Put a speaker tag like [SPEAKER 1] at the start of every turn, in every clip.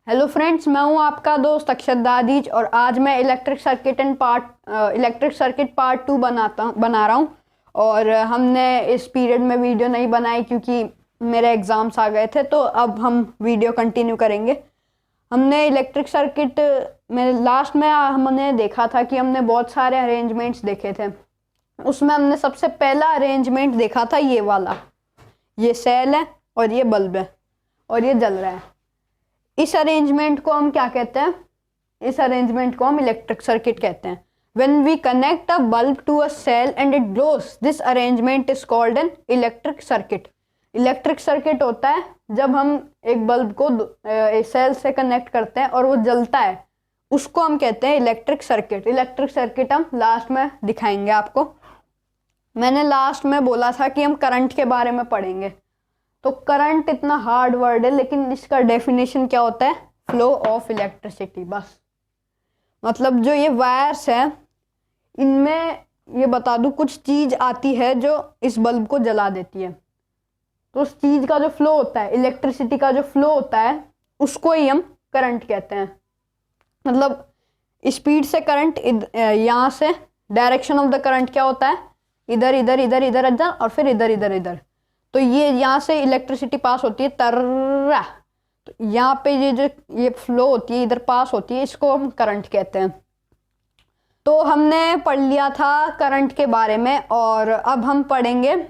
[SPEAKER 1] Hello friends, मैं हूं आपका दोस्त अक्षत दादीज और आज मैं इलेक्ट्रिक सर्किट पार्ट 2 बना रहा हूं। और हमने इस पीरियड में वीडियो नहीं बनाई क्योंकि मेरे एग्ज़ाम्स आ गए थे, तो अब हम वीडियो कंटिन्यू करेंगे। हमने इलेक्ट्रिक सर्किट में लास्ट में हमने देखा था कि हमने बहुत सारे अरेंजमेंट्स देखे थे। उसमें हमने सबसे पहला अरेंजमेंट देखा था ये वाला। ये सेल है और ये बल्ब है और ये जल रहा है। इस अरेंजमेंट को हम क्या कहते हैं? इस अरेंजमेंट को हम इलेक्ट्रिक सर्किट कहते हैं। When we connect a bulb to a cell and it glows, this arrangement is called an electric circuit. Electric circuit होता है जब हम एक बल्ब को सेल से कनेक्ट करते हैं और वो जलता है, उसको हम कहते हैं इलेक्ट्रिक सर्किट। इलेक्ट्रिक सर्किट हम लास्ट में दिखाएंगे आपको। मैंने लास्ट में बोला था कि हम करंट के बारे में पढ़ेंगे, तो करंट इतना हार्ड वर्ड है, लेकिन इसका डेफिनेशन क्या होता है? Flow of electricity. बस मतलब जो ये वायर्स है, इनमें ये बता दूं कुछ चीज़ आती है जो इस बल्ब को जला देती है। तो उस चीज़ का जो फ्लो होता है, इलेक्ट्रिसिटी का जो फ्लो होता है, उसको ही हम करंट कहते हैं। मतलब स्पीड से करंट, यहाँ से डायरेक्शन ऑफ द करंट क्या होता है? इधर इधर इधर इधर इधर और फिर इधर इधर इधर। तो ये यहाँ से इलेक्ट्रिसिटी पास होती है तर्रा, तो यहाँ पे ये फ्लो होती है, इधर पास होती है, इसको हम करंट कहते हैं। तो हमने पढ़ लिया था करंट के बारे में, और अब हम पढ़ेंगे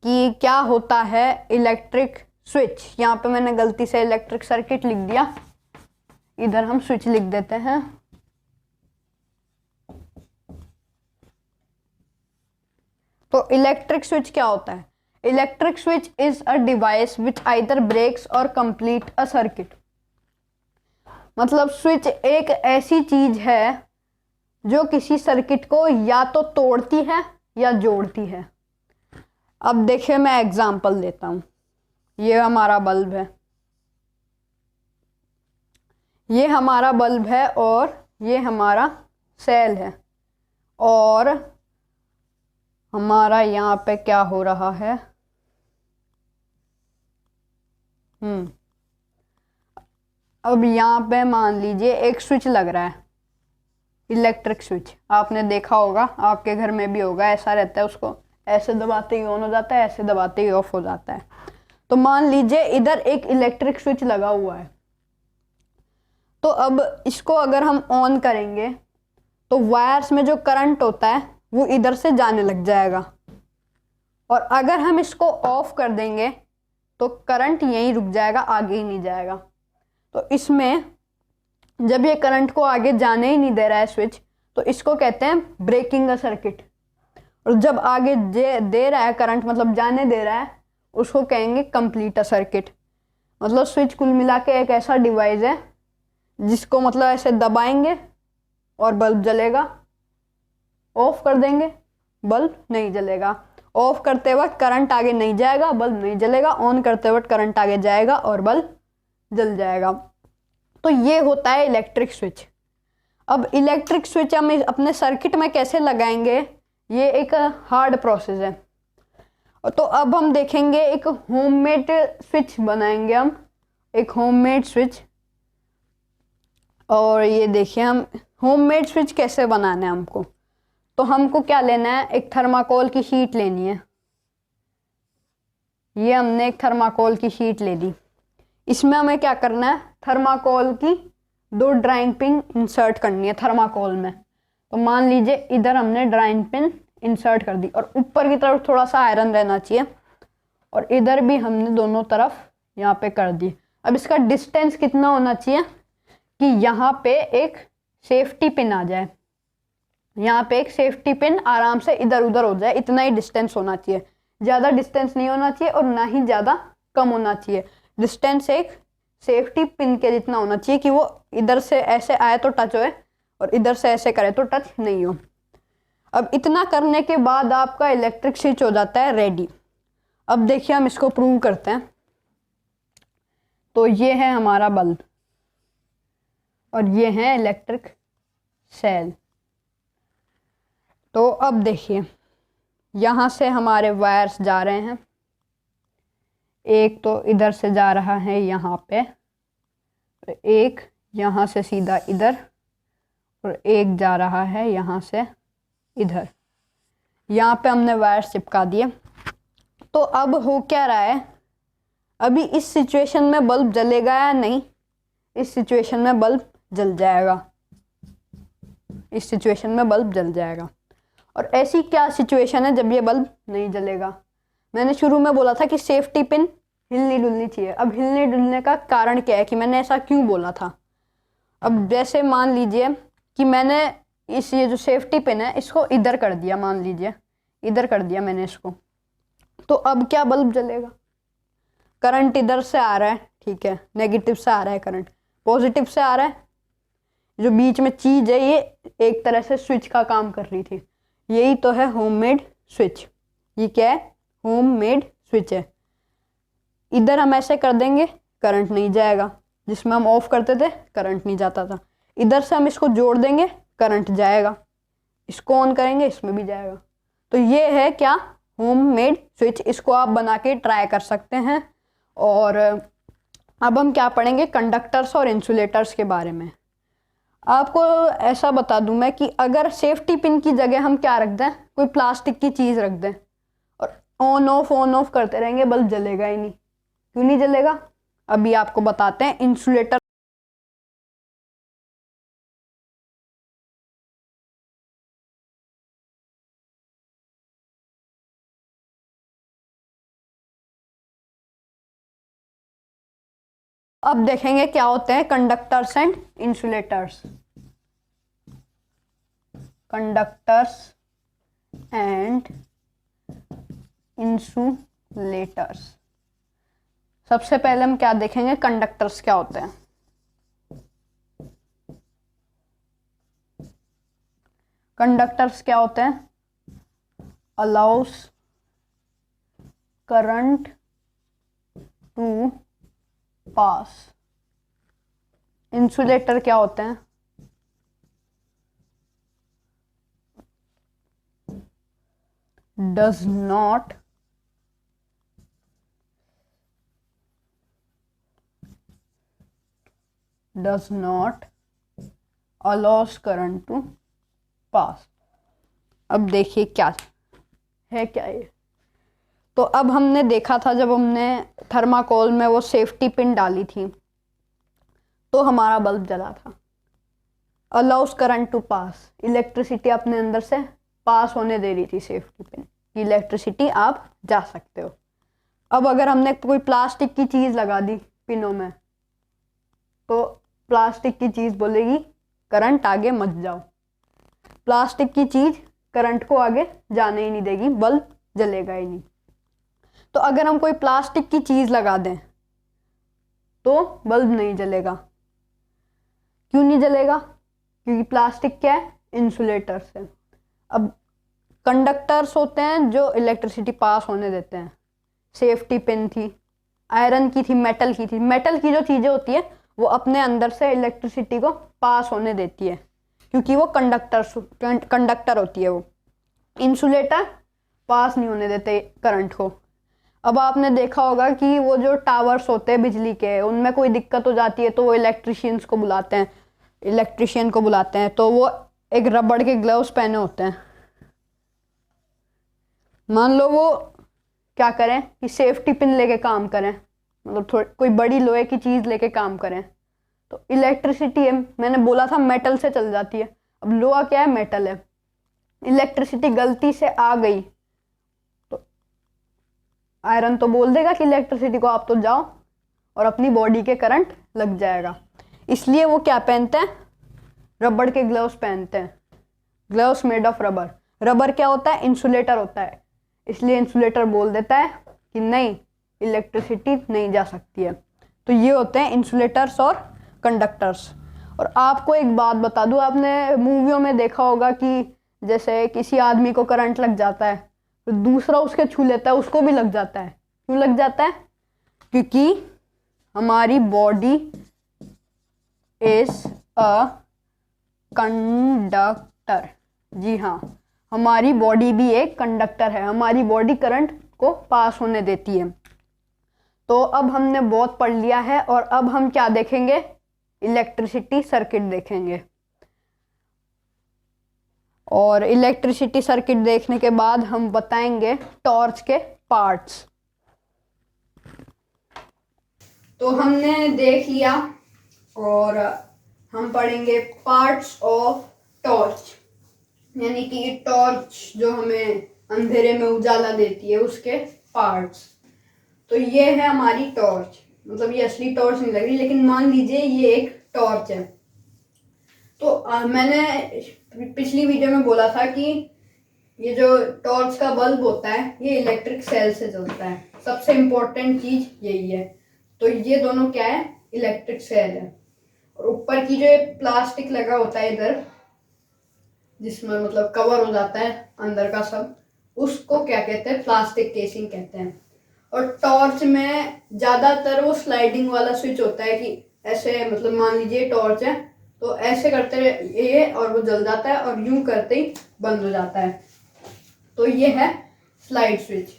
[SPEAKER 1] कि क्या होता है इलेक्ट्रिक स्विच। यहाँ पे मैंने गलती से इलेक्ट्रिक सर्किट लिख दिया, इधर हम स्विच लिख देते हैं। तो इलेक्ट्रिक स्विच क्या होता है? Electric switch is a device which either breaks और कंप्लीट अ सर्किट। मतलब स्विच एक ऐसी चीज है जो किसी सर्किट को या तो तोड़ती है या जोड़ती है। अब देखिए, मैं एग्जांपल देता हूं। ये हमारा बल्ब है, ये हमारा बल्ब है और ये हमारा सेल है, और हमारा यहाँ पे क्या हो रहा है? अब यहाँ पे मान लीजिए एक स्विच लग रहा है, इलेक्ट्रिक स्विच। आपने देखा होगा, आपके घर में भी होगा, ऐसा रहता है, उसको ऐसे दबाते ही ऑन हो जाता है, ऐसे दबाते ही ऑफ हो जाता है। तो मान लीजिए इधर एक इलेक्ट्रिक स्विच लगा हुआ है, तो अब इसको अगर हम ऑन करेंगे तो वायर्स में जो करंट होता है वो इधर से जाने लग जाएगा, और अगर हम इसको ऑफ कर देंगे तो करंट यहीं रुक जाएगा, आगे ही नहीं जाएगा। तो इसमें जब ये करंट को आगे जाने ही नहीं दे रहा है स्विच, तो इसको कहते हैं ब्रेकिंग अ सर्किट। और जब आगे दे रहा है करंट, मतलब जाने दे रहा है, उसको कहेंगे कंप्लीट अ सर्किट। मतलब स्विच कुल मिला के एक ऐसा डिवाइस है जिसको मतलब ऐसे दबाएंगे और बल्ब जलेगा, ऑफ कर देंगे बल्ब नहीं जलेगा, ऑफ करते वक्त करंट आगे नहीं जाएगा, बल्ब नहीं जलेगा, ऑन करते वक्त करंट आगे जाएगा और बल्ब जल जाएगा। तो ये होता है इलेक्ट्रिक स्विच। अब इलेक्ट्रिक स्विच हम अपने सर्किट में कैसे लगाएंगे, ये एक हार्ड प्रोसेस है। तो अब हम देखेंगे एक होममेड स्विच बनाएंगे हम, एक होममेड स्विच। और ये देखिए, हम होममेड स्विच कैसे बनाना है हमको। तो हमको क्या लेना है? एक थर्माकोल की शीट लेनी है। ये हमने एक थर्माकोल की शीट ले ली। इसमें हमें क्या करना है? थर्माकोल की 2 ड्राइंग पिन इंसर्ट करनी है थर्माकोल में। तो मान लीजिए इधर हमने ड्राइंग पिन इंसर्ट कर दी, और ऊपर की तरफ थोड़ा सा आयरन रहना चाहिए, और इधर भी हमने दोनों तरफ यहाँ पे कर दी। अब इसका डिस्टेंस कितना होना चाहिए कि यहाँ पे एक सेफ्टी पिन आ जाए, यहाँ पे एक सेफ्टी पिन आराम से इधर उधर हो जाए, इतना ही डिस्टेंस होना चाहिए। ज़्यादा डिस्टेंस नहीं होना चाहिए और ना ही ज़्यादा कम होना चाहिए। डिस्टेंस एक सेफ्टी पिन के जितना होना चाहिए कि वो इधर से ऐसे आए तो टच होए और इधर से ऐसे करे तो टच नहीं हो। अब इतना करने के बाद आपका इलेक्ट्रिक स्विच हो जाता है रेडी। अब देखिए, हम इसको प्रूव करते हैं। तो ये है हमारा बल्ब और ये है इलेक्ट्रिक सेल। तो अब देखिए, यहाँ से हमारे वायर्स जा रहे हैं, एक तो इधर से जा रहा है यहाँ पे, और एक यहाँ से सीधा इधर, और एक जा रहा है यहाँ से इधर। यहाँ पे हमने वायर चिपका दिए। तो अब हो क्या रहा है, अभी इस सिचुएशन में बल्ब जलेगा या नहीं? इस सिचुएशन में बल्ब जल जाएगा, इस सिचुएशन में बल्ब जल जाएगा। और ऐसी क्या सिचुएशन है जब ये बल्ब नहीं जलेगा? मैंने शुरू में बोला था कि सेफ्टी पिन हिलनी डुलनी चाहिए। अब हिलने डुलने का कारण क्या है, कि मैंने ऐसा क्यों बोला था? अब जैसे मान लीजिए कि मैंने ये जो सेफ्टी पिन है इसको इधर कर दिया, मान लीजिए इधर कर दिया मैंने इसको, तो अब क्या बल्ब जलेगा? करंट इधर से आ रहा है, ठीक है, नेगेटिव से आ रहा है करंट, पॉजिटिव से आ रहा है। जो बीच में चीज है ये एक तरह से स्विच का काम कर रही थी। यही तो है होममेड स्विच। ये क्या है? होममेड स्विच है। इधर हम ऐसे कर देंगे, करंट नहीं जाएगा। जिसमें हम ऑफ करते थे करंट नहीं जाता था। इधर से हम इसको जोड़ देंगे, करंट जाएगा। इसको ऑन करेंगे, इसमें भी जाएगा। तो ये है क्या? Homemade switch. इसको आप बना के ट्राई कर सकते हैं। और अब हम क्या पढ़ेंगे? कंडक्टर्स और इंसुलेटर्स के बारे में। आपको ऐसा बता दूं मैं कि अगर सेफ्टी पिन की जगह हम क्या रख दें, कोई प्लास्टिक की चीज़ रख दें और ऑन ऑफ करते रहेंगे, बल्ब जलेगा ही नहीं। क्यों नहीं जलेगा? अभी आपको बताते हैं। इंसुलेटर अब देखेंगे क्या होते हैं conductors and insulators. Conductors and insulators. सबसे पहले हम क्या देखेंगे? कंडक्टर्स क्या होते हैं। कंडक्टर्स क्या होते हैं? Allows current to pass. Insulator क्या होते हैं? Does not allows current to pass. अब देखिए क्या है, क्या ये। तो अब हमने देखा था जब हमने थर्माकोल में वो सेफ्टी पिन डाली थी तो हमारा बल्ब जला था। Allows current to pass, electricity अपने अंदर से पास होने दे रही थी सेफ्टी पिन की। इलेक्ट्रिसिटी आप जा सकते हो। अब अगर हमने कोई प्लास्टिक की चीज़ लगा दी पिनों में तो प्लास्टिक की चीज़ बोलेगी करंट आगे मत जाओ। प्लास्टिक की चीज़ करंट को आगे जाने ही नहीं देगी, बल्ब जलेगा ही नहीं। तो अगर हम कोई प्लास्टिक की चीज़ लगा दें तो बल्ब नहीं जलेगा। क्यों नहीं जलेगा? क्योंकि प्लास्टिक क्या है? इंसुलेटर्स है। अब कंडक्टर्स होते हैं जो इलेक्ट्रिसिटी पास होने देते हैं। सेफ्टी पिन थी, आयरन की थी, मेटल की थी। मेटल की जो चीज़ें होती है वो अपने अंदर से इलेक्ट्रिसिटी को पास होने देती है क्योंकि वो कंडक्टर होती है। वो इंसुलेटर पास नहीं होने देते करंट को। अब आपने देखा होगा कि वो जो टावर्स होते हैं बिजली के, उनमें कोई दिक्कत हो जाती है तो वो इलेक्ट्रिशियन को बुलाते हैं। तो वो एक रबड़ के ग्लव्स पहने होते हैं। मान लो वो क्या करें कि सेफ्टी पिन लेके काम करें, मतलब कोई बड़ी लोहे की चीज़ लेके काम करें, तो इलेक्ट्रिसिटी है, मैंने बोला था मेटल से चल जाती है। अब लोहा क्या है? मेटल है। इलेक्ट्रिसिटी गलती से आ गई तो आयरन तो बोल देगा कि इलेक्ट्रिसिटी को आप तो जाओ, और अपनी बॉडी के करंट लग जाएगा। इसलिए वो क्या पहनते हैं? रबड़ के ग्लव्स पहनते हैं। Gloves made of rubber. Rubber क्या होता है? इंसुलेटर होता है। इसलिए इंसुलेटर बोल देता है कि नहीं, इलेक्ट्रिसिटी नहीं जा सकती है। तो ये होते हैं इंसुलेटर्स और कंडक्टर्स। और आपको एक बात बता दूं, आपने मूवियों में देखा होगा कि जैसे किसी आदमी को करंट लग जाता है तो दूसरा उसके छू लेता है, उसको भी लग जाता है। क्यों लग जाता है? क्योंकि हमारी बॉडी इज अ कंडक्टर। जी हाँ, हमारी बॉडी भी एक कंडक्टर है। हमारी बॉडी करंट को पास होने देती है। तो अब हमने बहुत पढ़ लिया है और अब हम क्या देखेंगे? इलेक्ट्रिसिटी सर्किट देखेंगे। और इलेक्ट्रिसिटी सर्किट देखने के बाद हम बताएंगे टॉर्च के पार्ट्स। तो हमने देख लिया और हम पढ़ेंगे पार्ट्स ऑफ टॉर्च, यानी कि टॉर्च जो हमें अंधेरे में उजाला देती है उसके पार्ट्स। तो ये है हमारी टॉर्च, मतलब ये असली टॉर्च नहीं लग रही, लेकिन मान लीजिए ये एक टॉर्च है। तो मैंने पिछली वीडियो में बोला था कि ये जो टॉर्च का बल्ब होता है ये इलेक्ट्रिक सेल से चलता है। सबसे इम्पोर्टेंट चीज यही है। तो ये दोनों क्या है, इलेक्ट्रिक सेल है। और ऊपर की जो प्लास्टिक लगा होता है इधर, जिसमें मतलब कवर हो जाता है अंदर का सब, उसको क्या कहते हैं, प्लास्टिक केसिंग कहते हैं। और टॉर्च में ज्यादातर वो स्लाइडिंग वाला स्विच होता है कि ऐसे, मतलब मान लीजिए टॉर्च है तो ऐसे करते ये और वो जल जाता है, और यूं करते ही बंद हो जाता है। तो ये है स्लाइड स्विच।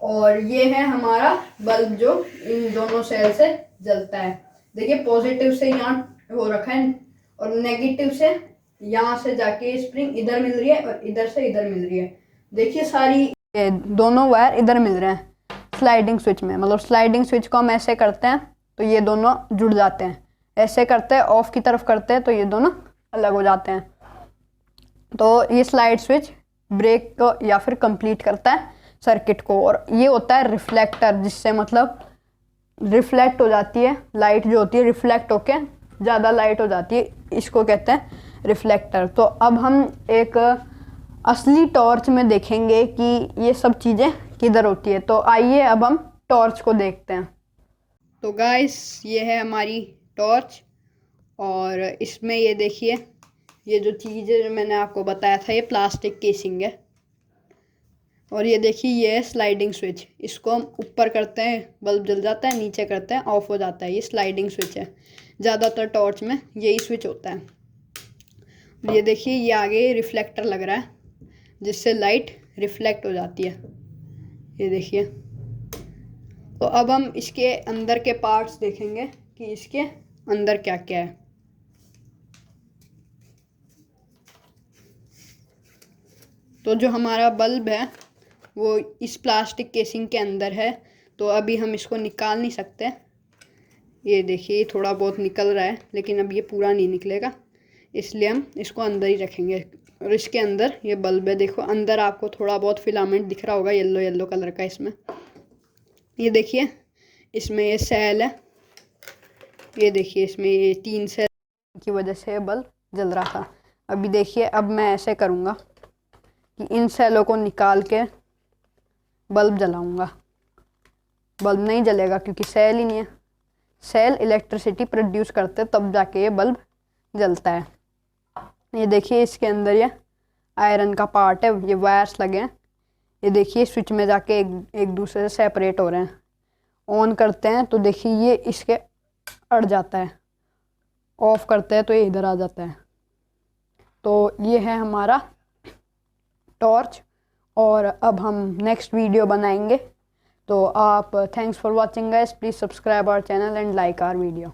[SPEAKER 1] और ये है हमारा बल्ब जो इन दोनों सेल से जलता है। देखिए पॉजिटिव से यहाँ हो रखा है और नेगेटिव से यहाँ से जाके स्प्रिंग इधर मिल रही है और इधर से इधर मिल रही है। देखिए सारी दोनों वायर इधर मिल रहे हैं स्लाइडिंग स्विच में। मतलब स्लाइडिंग स्विच को हम ऐसे करते हैं तो ये दोनों जुड़ जाते हैं, ऐसे करते हैं ऑफ की तरफ करते हैं तो ये दोनों अलग हो जाते हैं। तो ये स्लाइड स्विच ब्रेक को या फिर कंप्लीट करता है सर्किट को। और ये होता है रिफ्लेक्टर, जिससे मतलब रिफ्लेक्ट हो जाती है लाइट जो होती है, रिफ्लेक्ट होके ज़्यादा लाइट हो जाती है, इसको कहते हैं रिफ्लेक्टर। तो अब हम एक असली टॉर्च में देखेंगे कि ये सब चीज़ें किधर होती है। तो आइए अब हम टॉर्च को देखते हैं। तो गाइस ये है हमारी टॉर्च, और इसमें ये देखिए ये जो चीज़ है जो मैंने आपको बताया था ये प्लास्टिक केसिंग है। और ये देखिए ये है स्लाइडिंग स्विच, इसको हम ऊपर करते हैं बल्ब जल जाता है, नीचे करते हैं ऑफ हो जाता है। ये स्लाइडिंग स्विच है, ज़्यादातर टॉर्च में यही स्विच होता है। ये देखिए ये आगे रिफ्लेक्टर लग रहा है जिससे लाइट रिफ्लेक्ट हो जाती है, ये देखिए। तो अब हम इसके अंदर के पार्ट्स देखेंगे कि इसके अंदर क्या क्या है। तो जो हमारा बल्ब है वो इस प्लास्टिक केसिंग के अंदर है, तो अभी हम इसको निकाल नहीं सकते। ये देखिए थोड़ा बहुत निकल रहा है, लेकिन अब ये पूरा नहीं निकलेगा, इसलिए हम इसको अंदर ही रखेंगे। और इसके अंदर ये बल्ब है, देखो अंदर आपको थोड़ा बहुत फिलामेंट दिख रहा होगा येलो येलो कलर का इसमें। ये देखिए इसमें ये सेल है, ये देखिए इसमें ये 3 सेल की वजह से बल्ब जल रहा था। अभी देखिए अब मैं ऐसे करूँगा कि इन सेलों को निकाल के बल्ब जलाऊंगा। बल्ब नहीं जलेगा क्योंकि सेल ही नहीं है। सेल इलेक्ट्रिसिटी प्रोड्यूस करते तब जाके ये बल्ब जलता है। ये देखिए इसके अंदर ये आयरन का पार्ट है, ये वायर्स लगे हैं। ये देखिए स्विच में जाके एक दूसरे से सेपरेट हो रहे हैं। ऑन करते हैं तो देखिए ये इसके अड़ जाता है, ऑफ करते हैं तो ये इधर आ जाता है। तो ये है हमारा टॉर्च। और अब हम नेक्स्ट वीडियो बनाएंगे। तो आप thanks for watching guys, please subscribe our channel and like our video.